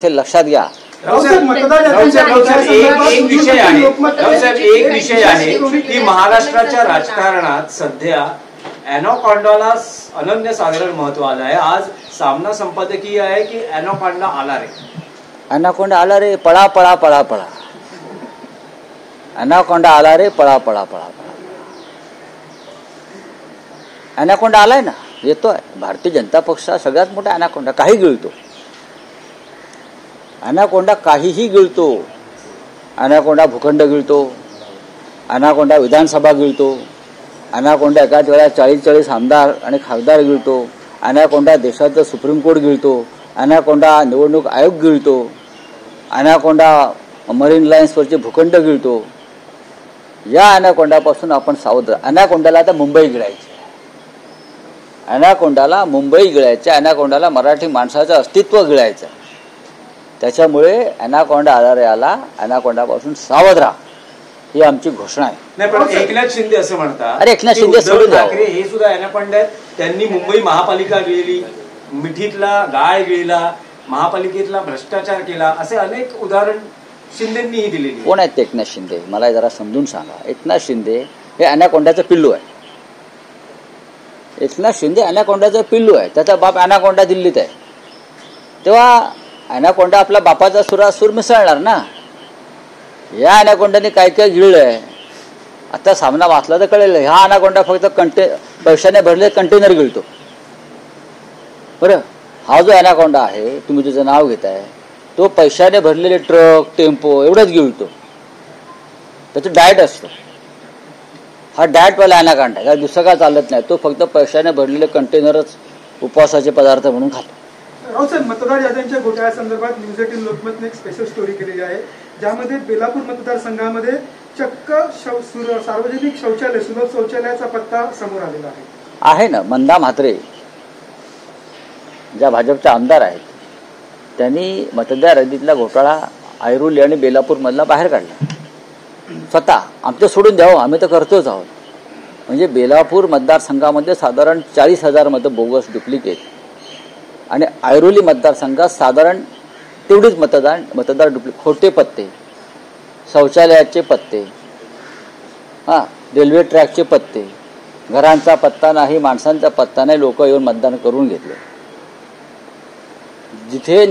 हे लक्षात घ्या। एक विषय आहे की महाराष्ट्राच्या राजकारणात सध्या एनाकोंडाला अनन्यसाधारण महत्व आलं आहे। आज सामना संपादकीय आहे की एनाकोंडा आला रे, एनाकोंडा आला रे, पळा पळा पळा पळा, एनाकोंडा आला रे, पळा पळा पळा पळा। एनाकोंडा आलाय ना, येतोय। भारतीय जनता पक्ष सगळ्यात मोठा एनाकोंडा, काही गिळतो एनाकोंडा, काहीही गिळतो। एनाकोंडा भूखंड गिळतो, एनाकोंडा विधानसभा गिळतो, एनाकोंडा एकाच वेळा 40 आमदार आणि खासदार गिळतो, एनाकोंडा देशाचं सुप्रीम कोर्ट गिळतो, एनाकोंडा निवडणूक आयोग गिळतो, एनाकोंडा मरीन लाईन्सवरचे भूखंड गिळतो। या एनाकोंडापासून आपण सावध। एनाकोंडाला आता मुंबई गिळायची, एनाकोंडाला मुंबई गिळायची, एनाकोंडाला मराठी माणसाचं अस्तित्व गिळायचं। त्याच्यामुळे एनाकोंडा आला रे आला, एनाकोंडापासून सावध राहा, ही आमची घोषणा आहे। नाही पण एकनाथ शिंदे असं म्हणतात, अरे एकनाथ शिंदे सोडून द्या, हे सुद्धा एनाकोंडा आहेत। त्यांनी मुंबई महापालिका गिळली, मिठीतला गाळ गिळला, महापालिकेतला भ्रष्टाचार केला, असे अनेक उदाहरण शिंदेंनीही दिलेली। कोण आहेत एकनाथ शिंदे, मला जरा समजून सांगा। एकनाथ शिंदे हे एनाकोंडाचं पिल्लू आहे। एकनाथ शिंदे एनाकोंडाचं पिल्लू आहे, त्याचा बाप एनाकोंडा दिल्लीत आहे। तेव्हा एनाकोंडा आपला बापाचा सुरासूर मिसळणार ना। या एनाकोंडाने काय काय गिळलंय, आता सामना वाचला तर कळेल। हा एनाकोंडा फक्त पैशाने भरले कंटेनर गिळतो बरं। हा जो एनाकोंडा आहे, तुम्ही तुझं नाव घेताय, तो पैशाने भरलेले ट्रक टेम्पो एवढंच गिळतो, त्याचं डाएट असतं। हा डाएटवाला एनाकोंडा, या दुसरं काय चालत नाही, तो फक्त पैशाने भरलेले कंटेनरच उपवासाचे पदार्थ म्हणून खातो। रावसाहेब, मतदार याद्यांच्या घोटाळ्यासंदर्भात न्यूज 18 लोकमतने एक स्पेशल स्टोरी केलेली आहे, ज्यामध्ये बेलापूर मतदारसंघामध्ये चक्क सार्वजनिक शौचालय, सुलभ शौचालयाचा पत्ता समोर आलेला आहे ना। मंदा म्हात्रे ज्या भाजपच्या आमदार आहेत, त्यांनी मतदार यादीतला घोटाळा ऐरोली आणि बेलापूर मधला बाहेर काढला स्वतः। आमचं सोडून द्यावं, आम्ही तर करतोच आहोत। म्हणजे बेलापूर मतदारसंघामध्ये साधारण 40,000 मतं बोगस डुप्लिकेट, आणि ऐरोली मतदारसंघात साधारण तेवढीच मतदार डुप्लिकेट, खोटे पत्ते, शौचालयाचे पत्ते, रेल्वे ट्रॅकचे पत्ते, घरांचा पत्ता नाही, माणसांचा पत्ता नाही, लोक येऊन मतदान करून घेतले। जिथे